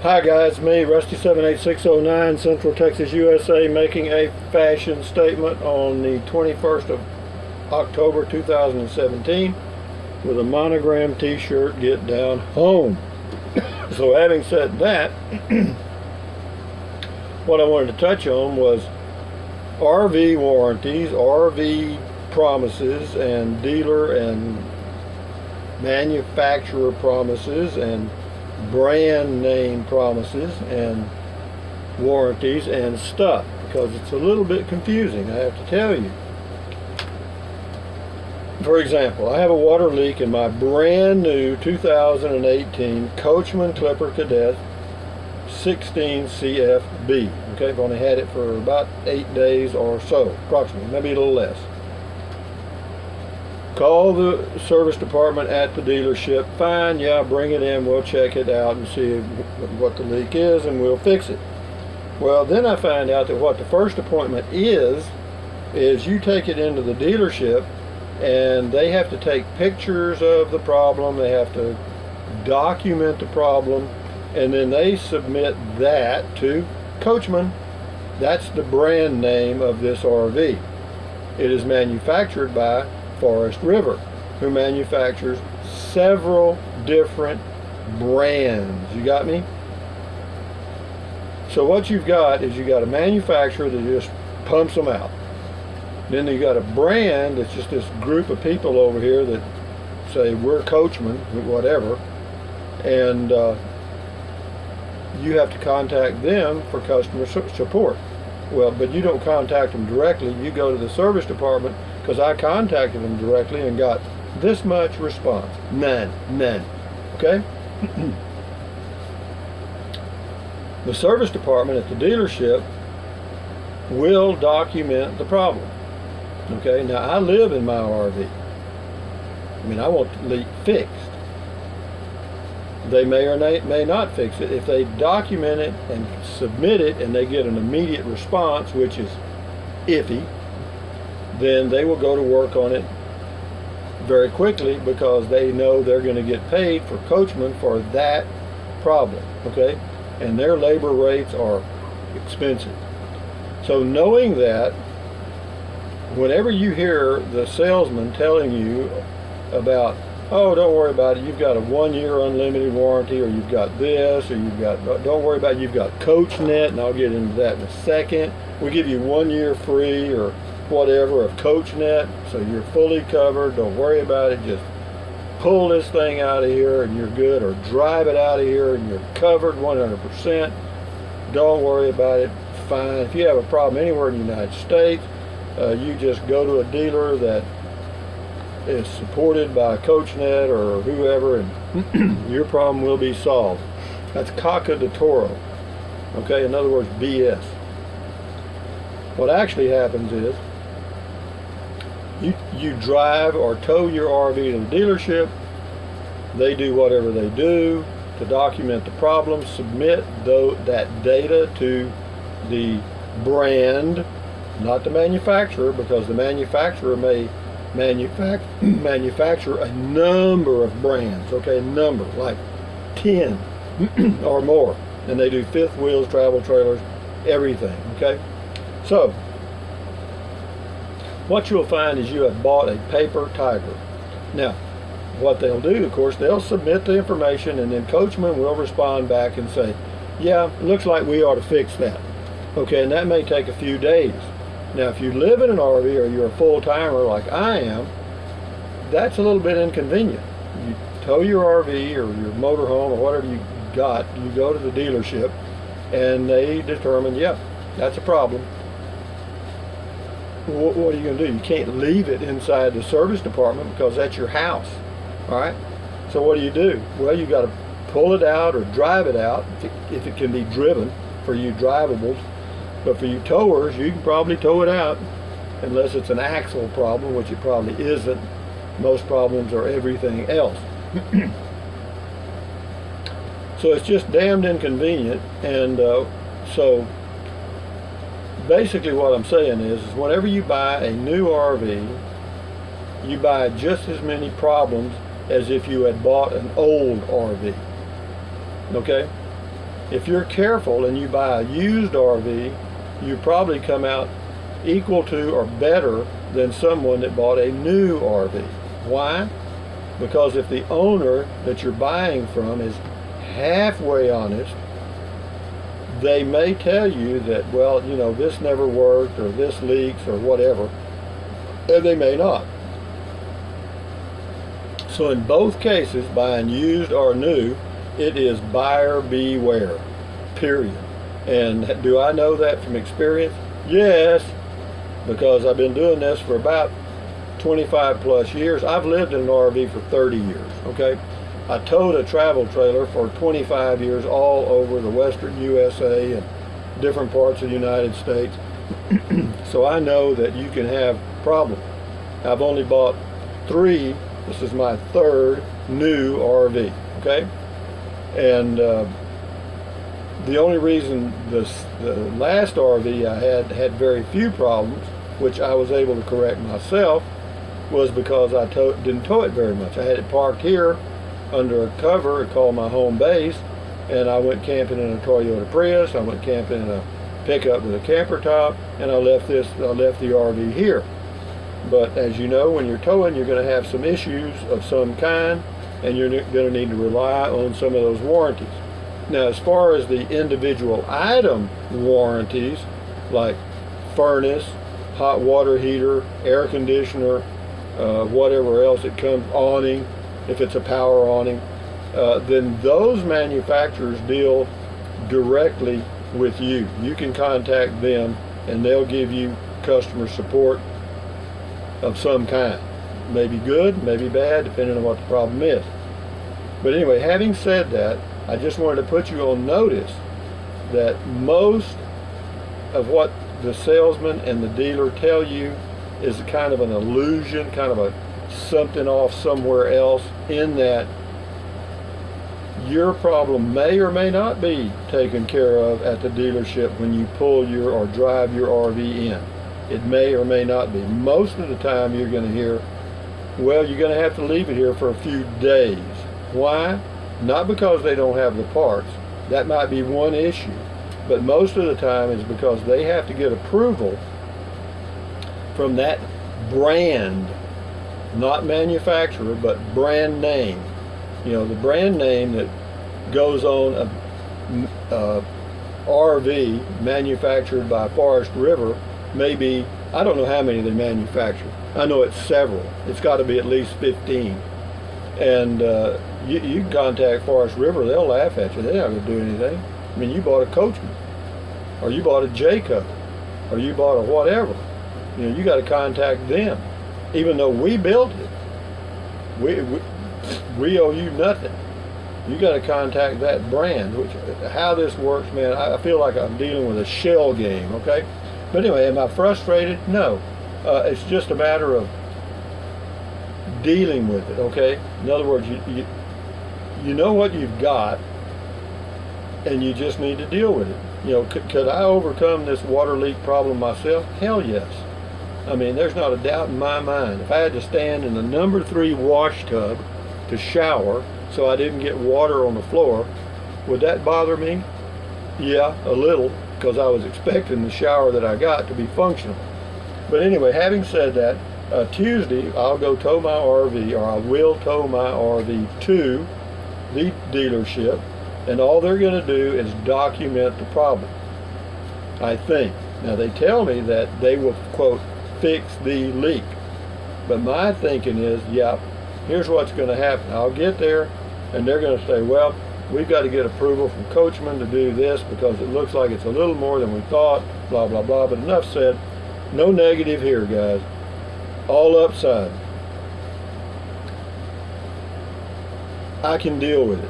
Hi guys, me Rusty 78609, Central Texas, USA, making a fashion statement on the 21st of October 2017 with a monogram t-shirt, Get Down Home. So having said that, what I wanted to touch on was RV warranties, RV promises, and dealer and manufacturer promises, and brand name promises and warranties and stuff, because it's a little bit confusing, I have to tell you. For example, I have a water leak in my brand new 2018 Coachman Clipper Cadet 16 CFB. Okay, I've only had it for about 8 days or so, approximately, maybe a little less. Call the service department at the dealership. Fine, yeah, bring it in, we'll check it out and see what the leak is and we'll fix it. Well, then I find out that what the first appointment is you take it into the dealership and they have to take pictures of the problem, they have to document the problem, and then they submit that to Coachman. That's the brand name of this RV. It is manufactured by Forest River, who manufactures several different brands. You got me? So what you've got is you got a manufacturer that just pumps them out. Then you got a brand that's just this group of people over here that say we're Coachman, whatever, and you have to contact them for customer support. Well, but you don't contact them directly. You go to the service department, because I contacted them directly and got this much response. None. Okay? The service department at the dealership will document the problem. Okay? Now, I live in my RV. I mean, I want the leak fixed. They may or may not fix it. If they document it and submit it and they get an immediate response, which is iffy, then they will go to work on it very quickly, because they know they're going to get paid for Coachman for that problem, okay? And their labor rates are expensive. So knowing that, whenever you hear the salesman telling you about, oh, don't worry about it, you've got a 1-year unlimited warranty, or you've got this, or you've got, don't worry about it, you've got CoachNet, and I'll get into that in a second. We give you 1 year free, or whatever, of CoachNet, so you're fully covered, don't worry about it, just pull this thing out of here and you're good, or drive it out of here and you're covered 100%. Don't worry about it, fine. If you have a problem anywhere in the United States, you just go to a dealer that is supported by CoachNet or whoever, and your problem will be solved. That's caca de toro. Okay, in other words, BS. What actually happens is you drive or tow your RV to the dealership. They do whatever they do to document the problem, submit that data to the brand, not the manufacturer, because the manufacturer may manufacture a number of brands, okay, a number, like 10 or more, and they do fifth wheels, travel trailers, everything, okay? So what you'll find is you have bought a paper tiger. Now, what they'll do, of course, they'll submit the information, and then Coachman will respond back and say, yeah, it looks like we ought to fix that. Okay, and that may take a few days. Now, if you live in an RV or you're a full-timer like I am, that's a little bit inconvenient. You tow your RV or your motorhome or whatever you got, you go to the dealership, and they determine, yep, that's a problem. What are you going to do? You can't leave it inside the service department, because that's your house. All right? So what do? Well, you got to pull it out or drive it out, if it can be driven for you drivables. But for you towers, you can probably tow it out, unless it's an axle problem, which it probably isn't. Most problems are everything else. So it's just damned inconvenient. And so basically what I'm saying is whenever you buy a new RV, you buy just as many problems as if you had bought an old RV. Okay? If you're careful and you buy a used RV, you probably come out equal to or better than someone that bought a new RV. Why? Because if the owner that you're buying from is halfway honest, they may tell you that, well, you know, this never worked or this leaks or whatever, and they may not. So in both cases, buying used or new, it is buyer beware, period. And do I know that from experience? Yes, because I've been doing this for about 25 plus years. I've lived in an RV for 30 years, okay? I towed a travel trailer for 25 years all over the western USA and different parts of the United States. So I know that you can have problems. I've only bought 3. This is my 3rd new RV, okay? And the only reason the last RV I had very few problems, which I was able to correct myself, was because I didn't tow it very much. I had it parked here under a cover called my home base, and I went camping in a Toyota Prius. I went camping in a pickup with a camper top, and I left the RV here. But as you know, when you're towing, you're going to have some issues of some kind, and you're going to need to rely on some of those warranties. Now, as far as the individual item warranties, like furnace, hot water heater, air conditioner, whatever else it comes, awning, if it's a power awning, then those manufacturers deal directly with you. You can contact them and they'll give you customer support of some kind. Maybe good, maybe bad, depending on what the problem is. But anyway, having said that, I just wanted to put you on notice that most of what the salesman and the dealer tell you is kind of an illusion, kind of a something off somewhere else, in that your problem may or may not be taken care of at the dealership when you pull your or drive your RV in. It may or may not be. Most of the time you're going to hear, well, you're going to have to leave it here for a few days. Why? Not because they don't have the parts. That might be one issue. But most of the time is because they have to get approval from that brand, not manufacturer, but brand name. You know, the brand name that goes on a RV manufactured by Forest River may be, I don't know how many they manufacture. I know it's several. It's got to be at least 15. And you can contact Forest River, they'll laugh at you. They're not going to do anything. I mean, you bought a Coachman, or you bought a Jayco, or you bought a whatever. You know, you got to contact them. Even though we built it, we owe you nothing. You got to contact that brand. Which, how this works, man, I feel like I'm dealing with a shell game, okay? But anyway, am I frustrated? No. It's just a matter of dealing with it, okay? In other words, you know what you've got, and you just need to deal with it. You know, could I overcome this water leak problem myself? Hell yes. I mean, there's not a doubt in my mind. If I had to stand in the number 3 wash tub to shower so I didn't get water on the floor, would that bother me? Yeah, a little, because I was expecting the shower that I got to be functional. But anyway, having said that, Tuesday I'll go tow my RV, or I will tow my RV to the dealership, and all they're going to do is document the problem, I think. Now, they tell me that they will, quote, fix the leak. But my thinking is, yeah, here's what's going to happen. I'll get there, and they're going to say, well, we've got to get approval from Coachman to do this because it looks like it's a little more than we thought, blah, blah, blah. But enough said. No negative here, guys. All upside. I can deal with it.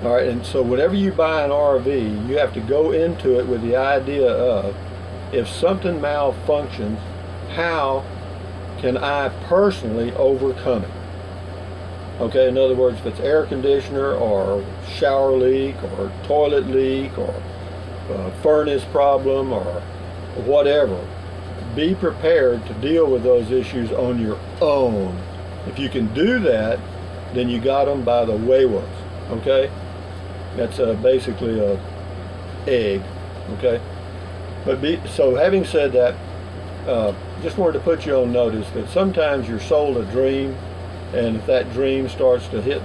All right, and so whenever you buy an RV, you have to go into it with the idea of, if something malfunctions, how can I personally overcome it? Okay, in other words, if it's air conditioner or shower leak or toilet leak or furnace problem or whatever, be prepared to deal with those issues on your own. If you can do that, then you got them by the wayward. Okay, that's basically a egg. Okay, but so having said that, just wanted to put you on notice that sometimes you're sold a dream, and if that dream starts to hit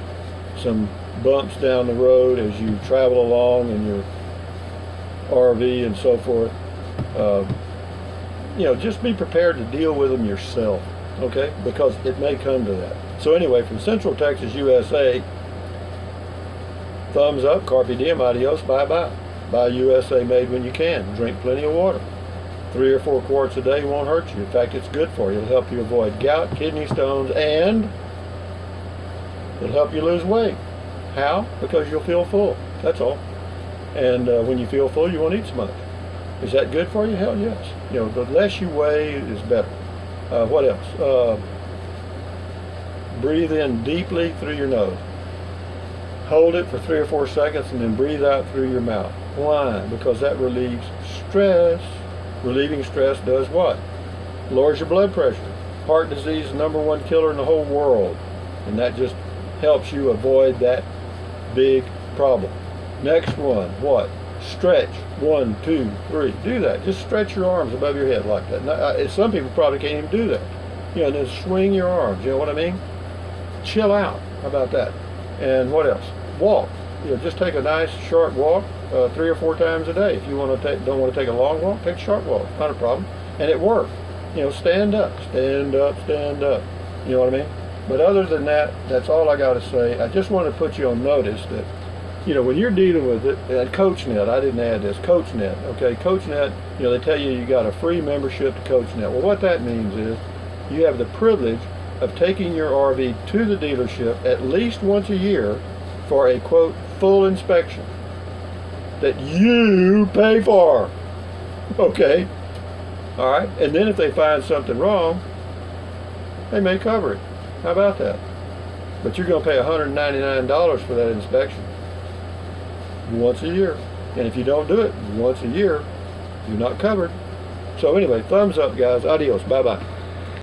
some bumps down the road as you travel along in your RV and so forth, you know, just be prepared to deal with them yourself, okay? Because it may come to that. So anyway, from Central Texas, USA, thumbs up, carpe diem, adios, bye-bye. Buy USA made when you can. Drink plenty of water. 3 or 4 quarts a day won't hurt you. In fact, it's good for you. It'll help you avoid gout, kidney stones, and it'll help you lose weight. How? Because you'll feel full. That's all. And when you feel full, you won't eat so much. Is that good for you? Hell yes. You know, the less you weigh is better. What else? Breathe in deeply through your nose. Hold it for 3 or 4 seconds and then breathe out through your mouth. Why? Because that relieves stress. Relieving stress does what? Lowers your blood pressure. Heart disease is the #1 killer in the whole world. And that just helps you avoid that big problem. Next one, what? Stretch. 1, 2, 3. Do that. Just stretch your arms above your head like that. Now, some people probably can't even do that. You know, then swing your arms. You know what I mean? Chill out. How about that? And what else? Walk. You know, just take a nice short walk 3 or 4 times a day. If you want to don't want to take a long walk, take a short walk. Not a problem. And it worked. You know, stand up, stand up, stand up. You know what I mean? But other than that, that's all I got to say. I just want to put you on notice that, you know, when you're dealing with it, at CoachNet, I didn't add this, CoachNet, okay? CoachNet, you know, they tell you got a free membership to CoachNet. Well, what that means is you have the privilege of taking your RV to the dealership at least once a year for a, quote, full inspection that you pay for, okay? All right, and then if they find something wrong, they may cover it. How about that? But you're going to pay $199 for that inspection once a year. And if you don't do it once a year, you're not covered. So anyway, thumbs up, guys. Adios. Bye-bye.